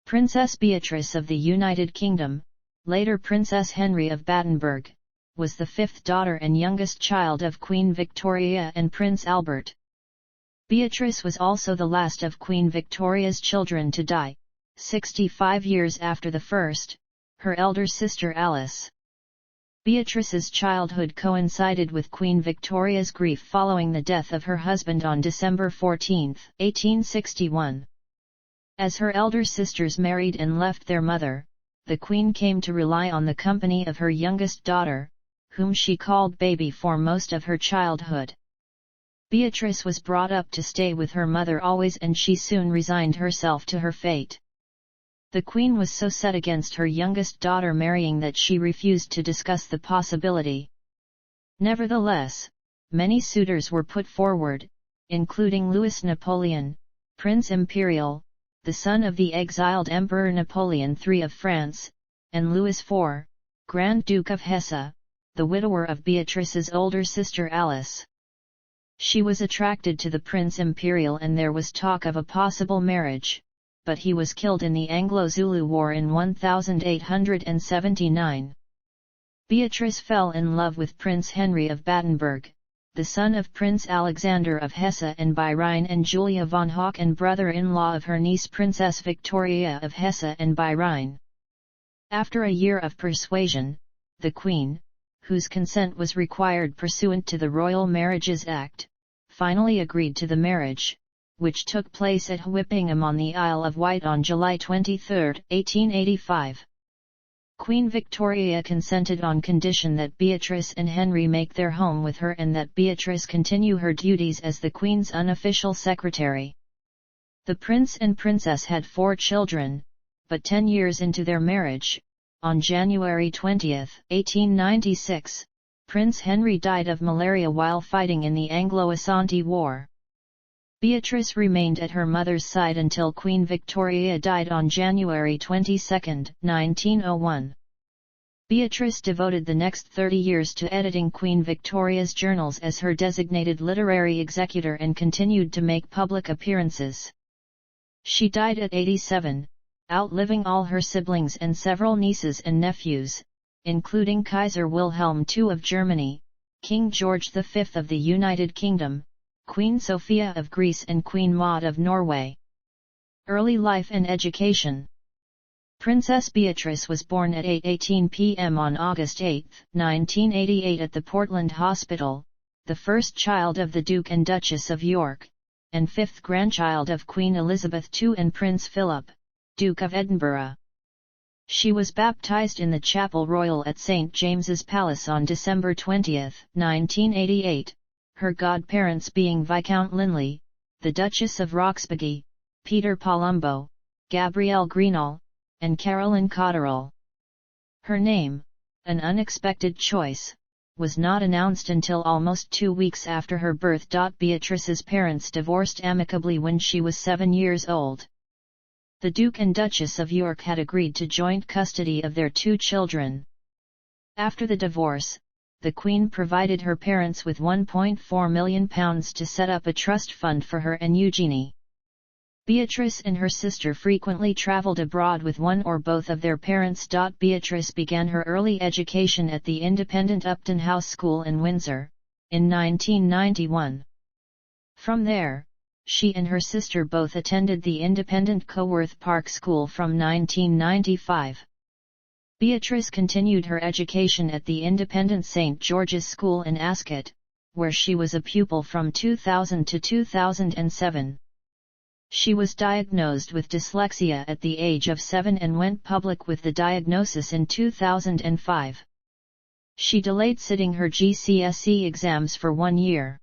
Princess Beatrice of the United Kingdom, later Princess Henry of Battenberg, was the fifth daughter and youngest child of Queen Victoria and Prince Albert. Beatrice was also the last of Queen Victoria's children to die, 65 years after the first, her elder sister Alice. Beatrice's childhood coincided with Queen Victoria's grief following the death of her husband on December 14, 1861. As her elder sisters married and left their mother, the Queen came to rely on the company of her youngest daughter, whom she called Baby for most of her childhood. Beatrice was brought up to stay with her mother always, and she soon resigned herself to her fate. The Queen was so set against her youngest daughter marrying that she refused to discuss the possibility. Nevertheless, many suitors were put forward, including Louis Napoleon, Prince Imperial, the son of the exiled Emperor Napoleon III of France, and Louis IV, Grand Duke of Hesse, the widower of Beatrice's older sister Alice. She was attracted to the Prince Imperial and there was talk of a possible marriage, but he was killed in the Anglo-Zulu War in 1879. Beatrice fell in love with Prince Henry of Battenberg, the son of Prince Alexander of Hesse and by Rhine, and Julia von Hock, and brother-in-law of her niece Princess Victoria of Hesse and by Rhine. After a year of persuasion, the Queen, whose consent was required pursuant to the Royal Marriages Act, finally agreed to the marriage, which took place at Whippingham on the Isle of Wight on July 23, 1885. Queen Victoria consented on condition that Beatrice and Henry make their home with her and that Beatrice continue her duties as the Queen's unofficial secretary. The Prince and Princess had 4 children, but 10 years into their marriage, on January 20, 1896, Prince Henry died of malaria while fighting in the Anglo-Asante War. Beatrice remained at her mother's side until Queen Victoria died on January 22, 1901. Beatrice devoted the next 30 years to editing Queen Victoria's journals as her designated literary executor and continued to make public appearances. She died at 87, outliving all her siblings and several nieces and nephews, including Kaiser Wilhelm II of Germany, King George V of the United Kingdom, Queen Sophia of Greece and Queen Maud of Norway. Early life and education. Princess Beatrice was born at 8:18 p.m. on August 8, 1988 at the Portland Hospital, the first child of the Duke and Duchess of York, and fifth grandchild of Queen Elizabeth II and Prince Philip, Duke of Edinburgh. She was baptized in the Chapel Royal at St. James's Palace on December 20, 1988. Her godparents being Viscount Linley, the Duchess of Roxburghe, Peter Palumbo, Gabrielle Greenall, and Caroline Cotterell. Her name, an unexpected choice, was not announced until almost 2 weeks after her birth. Beatrice's parents divorced amicably when she was 7 years old. The Duke and Duchess of York had agreed to joint custody of their 2 children. After the divorce, the Queen provided her parents with £1.4 million to set up a trust fund for her and Eugenie. Beatrice and her sister frequently travelled abroad with one or both of their parents. Beatrice began her early education at the independent Upton House School in Windsor, in 1991. From there, she and her sister both attended the independent Coworth Park School from 1995. Beatrice continued her education at the independent St. George's School in Ascot, where she was a pupil from 2000 to 2007. She was diagnosed with dyslexia at the age of 7 and went public with the diagnosis in 2005. She delayed sitting her GCSE exams for 1 year.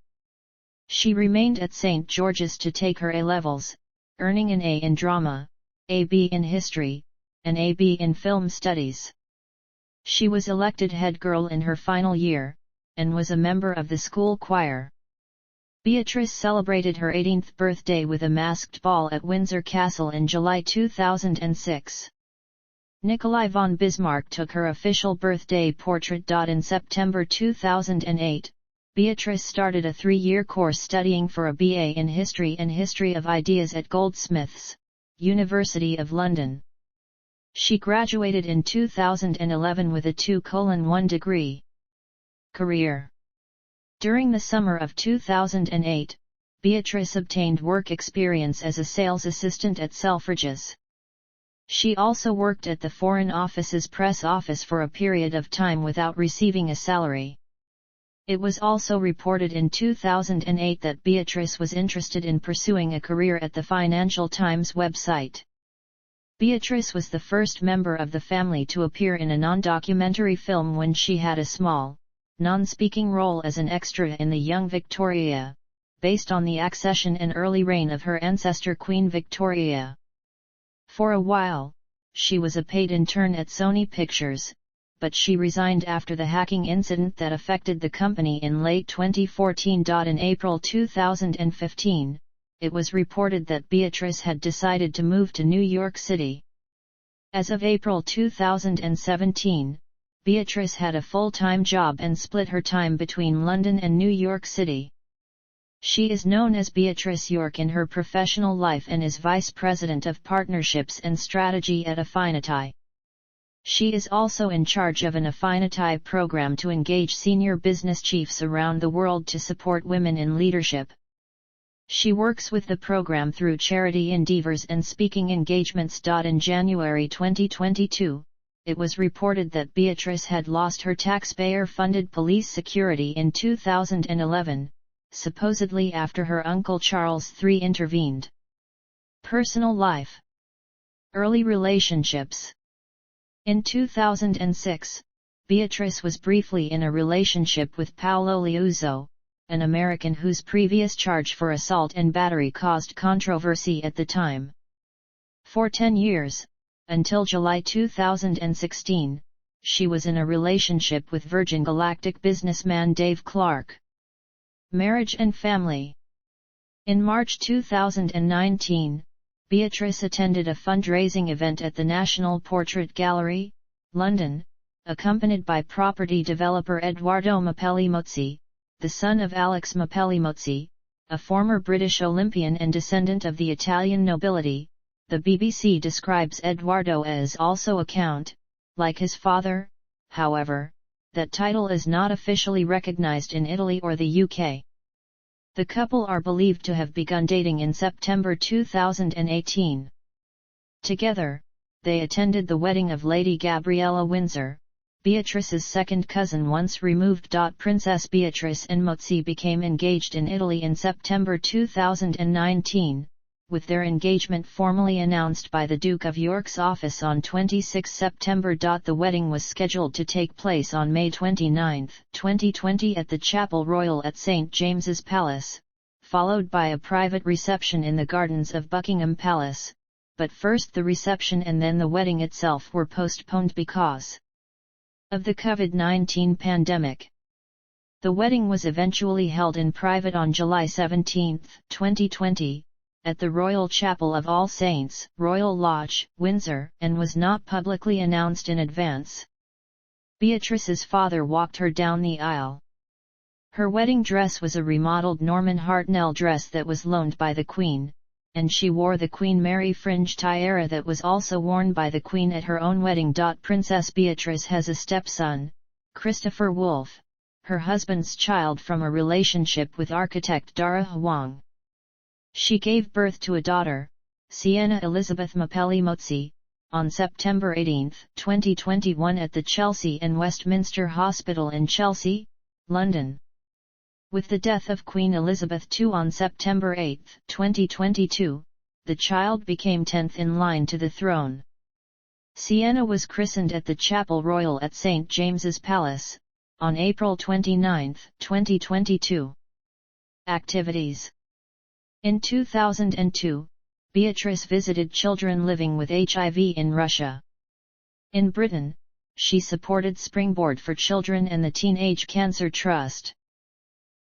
She remained at St. George's to take her A-levels, earning an A in drama, a B in history, and a B in film studies. She was elected head girl in her final year, and was a member of the school choir. Beatrice celebrated her 18th birthday with a masked ball at Windsor Castle in July 2006. Nikolai von Bismarck took her official birthday portrait. In September 2008, Beatrice started a 3-year course studying for a BA in History and History of Ideas at Goldsmiths, University of London. She graduated in 2011 with a 2:1 degree. Career. During the summer of 2008, Beatrice obtained work experience as a sales assistant at Selfridges. She also worked at the Foreign Office's press office for a period of time without receiving a salary. It was also reported in 2008 that Beatrice was interested in pursuing a career at the Financial Times website. Beatrice was the first member of the family to appear in a non-documentary film when she had a small, non-speaking role as an extra in The Young Victoria, based on the accession and early reign of her ancestor Queen Victoria. For a while, she was a paid intern at Sony Pictures, but she resigned after the hacking incident that affected the company in late 2014. In April 2015, it was reported that Beatrice had decided to move to New York City. As of April 2017, Beatrice had a full-time job and split her time between London and New York City. She is known as Beatrice York in her professional life and is Vice President of Partnerships and Strategy at Affinity. She is also in charge of an Affinity program to engage senior business chiefs around the world to support women in leadership. She works with the program through charity endeavors and speaking engagements. In January 2022, it was reported that Beatrice had lost her taxpayer-funded police security in 2011. Supposedly after her uncle Charles III intervened. Personal life. Early relationships. In 2006, Beatrice was briefly in a relationship with Paolo Liuzzo, an American whose previous charge for assault and battery caused controversy at the time. For 10 years, until July 2016, she was in a relationship with Virgin Galactic businessman Dave Clark. Marriage and family. In March 2019, Beatrice attended a fundraising event at the National Portrait Gallery, London, accompanied by property developer Edoardo Mapelli-Mozzi, the son of Alex Mapelli-Mozzi, a former British Olympian and descendant of the Italian nobility. The BBC describes Edoardo as also a count, like his father. However, that title is not officially recognized in Italy or the UK. The couple are believed to have begun dating in September 2018. Together, they attended the wedding of Lady Gabriella Windsor, Beatrice's second cousin once removed. Princess Beatrice and Mozzi became engaged in Italy in September 2019, with their engagement formally announced by the Duke of York's office on 26 September. The wedding was scheduled to take place on May 29, 2020 at the Chapel Royal at St James's Palace, followed by a private reception in the gardens of Buckingham Palace, but first the reception and then the wedding itself were postponed because of the COVID-19 pandemic. The wedding was eventually held in private on July 17, 2020, at the Royal Chapel of All Saints, Royal Lodge, Windsor, and was not publicly announced in advance. Beatrice's father walked her down the aisle. Her wedding dress was a remodeled Norman Hartnell dress that was loaned by the Queen, and she wore the Queen Mary fringe tiara that was also worn by the Queen at her own wedding. Princess Beatrice has a stepson, Christopher Wolfe, her husband's child from a relationship with architect Dara Huang. She gave birth to a daughter, Sienna Elizabeth Mapelli-Mozzi, on September 18, 2021 at the Chelsea and Westminster Hospital in Chelsea, London. With the death of Queen Elizabeth II on September 8, 2022, the child became 10th in line to the throne. Sienna was christened at the Chapel Royal at St James's Palace, on April 29, 2022. Activities. In 2002, Beatrice visited children living with HIV in Russia. In Britain, she supported Springboard for Children and the Teenage Cancer Trust.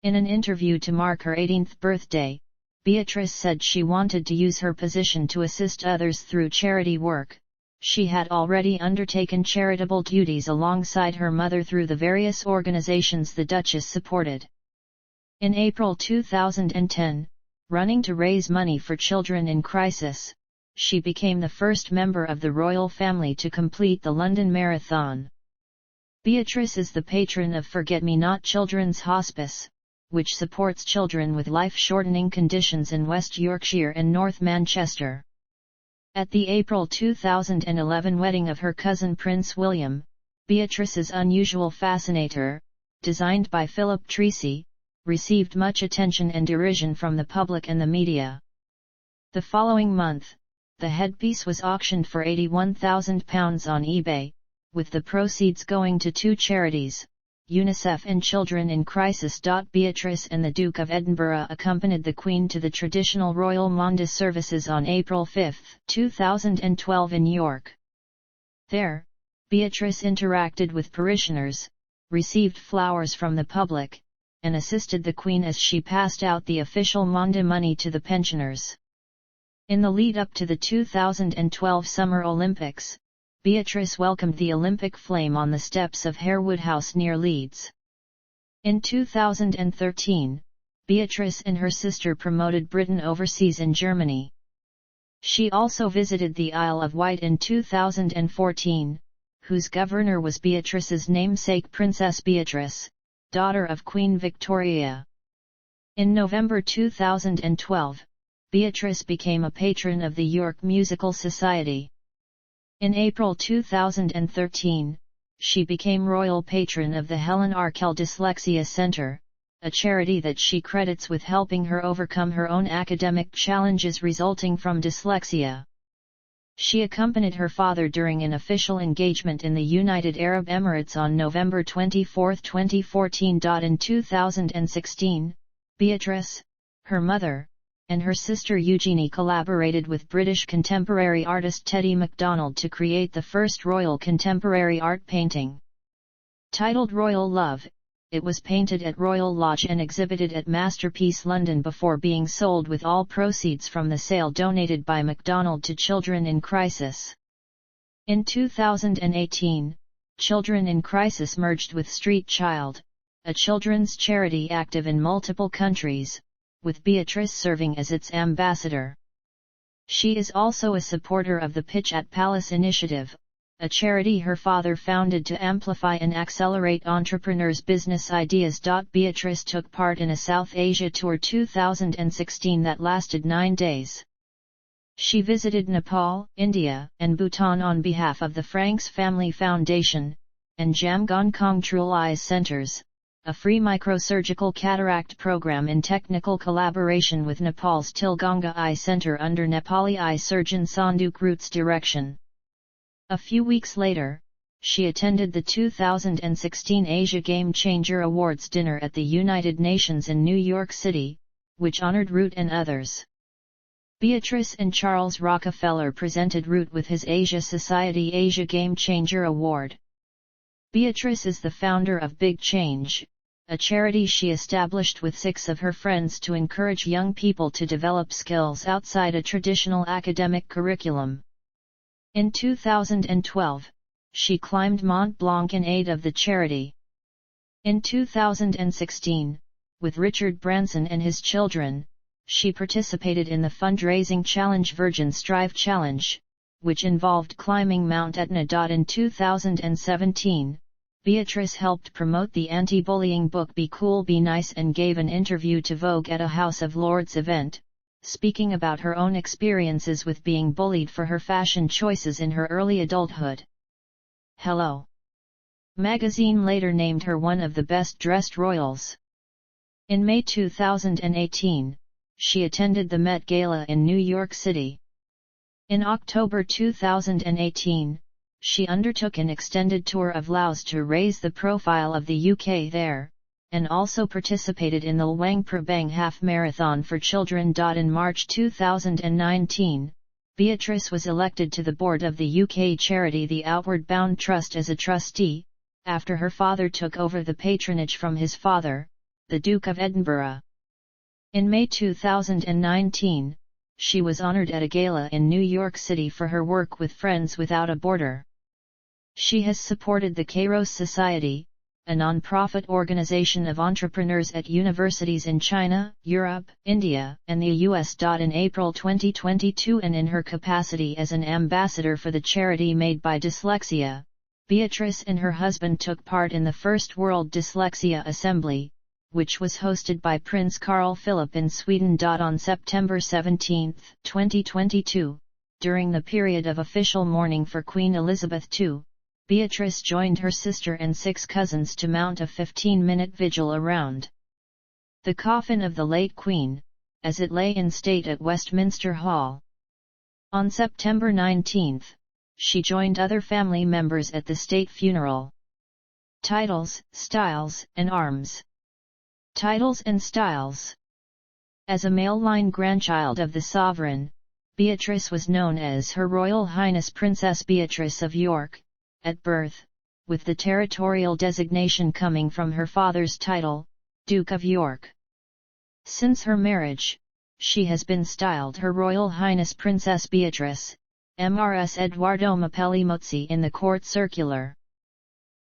In an interview to mark her 18th birthday, Beatrice said she wanted to use her position to assist others through charity work. She had already undertaken charitable duties alongside her mother through the various organizations the Duchess supported. In April 2010, running to raise money for children in crisis, she became the first member of the royal family to complete the London Marathon. Beatrice is the patron of Forget-Me-Not Children's Hospice, which supports children with life-shortening conditions in West Yorkshire and North Manchester. At the April 2011 wedding of her cousin Prince William, Beatrice's unusual fascinator, designed by Philip Treacy, received much attention and derision from the public and the media. The following month, the headpiece was auctioned for £81,000 on eBay, with the proceeds going to two charities, UNICEF and Children in Crisis. Beatrice and the Duke of Edinburgh accompanied the Queen to the traditional Royal Maundy services on April 5, 2012 in York. There, Beatrice interacted with parishioners, received flowers from the public, and assisted the Queen as she passed out the official Maundy money to the pensioners. In the lead-up to the 2012 Summer Olympics, Beatrice welcomed the Olympic flame on the steps of Harewood House near Leeds. In 2013, Beatrice and her sister promoted Britain overseas in Germany. She also visited the Isle of Wight in 2014, whose governor was Beatrice's namesake Princess Beatrice, daughter of Queen Victoria. In November 2012, Beatrice became a patron of the York Musical Society. In April 2013, she became royal patron of the Helen Arkell Dyslexia Centre, a charity that she credits with helping her overcome her own academic challenges resulting from dyslexia. She accompanied her father during an official engagement in the United Arab Emirates on November 24, 2014. In 2016, Beatrice, her mother, and her sister Eugenie collaborated with British contemporary artist Teddy MacDonald to create the first royal contemporary art painting. Titled Royal Love, it was painted at Royal Lodge and exhibited at Masterpiece London before being sold, with all proceeds from the sale donated by MacDonald to Children in Crisis. In 2018, Children in Crisis merged with Street Child, a children's charity active in multiple countries, with Beatrice serving as its ambassador. She is also a supporter of the Pitch at Palace initiative, a charity her father founded to amplify and accelerate entrepreneurs' business ideas. Beatrice took part in a South Asia tour 2016 that lasted 9 days. She visited Nepal, India, and Bhutan on behalf of the Franks Family Foundation, and Jamgongkong Trul Eyes Centers, a free microsurgical cataract program in technical collaboration with Nepal's Tilganga Eye Center under Nepali eye surgeon Sanduk Root's direction. A few weeks later, she attended the 2016 Asia Game Changer Awards dinner at the United Nations in New York City, which honored Root and others. Beatrice and Charles Rockefeller presented Root with his Asia Society Asia Game Changer Award. Beatrice is the founder of Big Change, a charity she established with 6 of her friends to encourage young people to develop skills outside a traditional academic curriculum. In 2012, she climbed Mont Blanc in aid of the charity. In 2016, with Richard Branson and his children, she participated in the fundraising challenge Virgin Strive Challenge, which involved climbing Mount Etna. In 2017, Beatrice helped promote the anti-bullying book Be Cool Be Nice and gave an interview to Vogue at a House of Lords event, speaking about her own experiences with being bullied for her fashion choices in her early adulthood. Hello! Magazine later named her one of the best-dressed royals. In May 2018, she attended the Met Gala in New York City. In October 2018, she undertook an extended tour of Laos to raise the profile of the UK there, and also participated in the Luang Prabang Half Marathon for Children. In March 2019, Beatrice was elected to the board of the UK charity the Outward Bound Trust as a trustee, after her father took over the patronage from his father, the Duke of Edinburgh. In May 2019, she was honoured at a gala in New York City for her work with Friends Without a Border. She has supported the Kairos Society, a non-profit organization of entrepreneurs at universities in China, Europe, India, and the US. In April 2022, and in her capacity as an ambassador for the charity Made by Dyslexia, Beatrice and her husband took part in the first World Dyslexia Assembly, which was hosted by Prince Carl Philip in Sweden. On September 17, 2022, during the period of official mourning for Queen Elizabeth II, Beatrice joined her sister and 6 cousins to mount a 15-minute vigil around the coffin of the late Queen, as it lay in state at Westminster Hall. On September 19, she joined other family members at the state funeral. Titles, styles, and arms. Titles and styles. As a male-line grandchild of the sovereign, Beatrice was known as Her Royal Highness Princess Beatrice of York, at birth, with the territorial designation coming from her father's title, Duke of York. Since her marriage, she has been styled Her Royal Highness Princess Beatrice, Mrs. Eduardo Mapelli Mozzi in the court circular.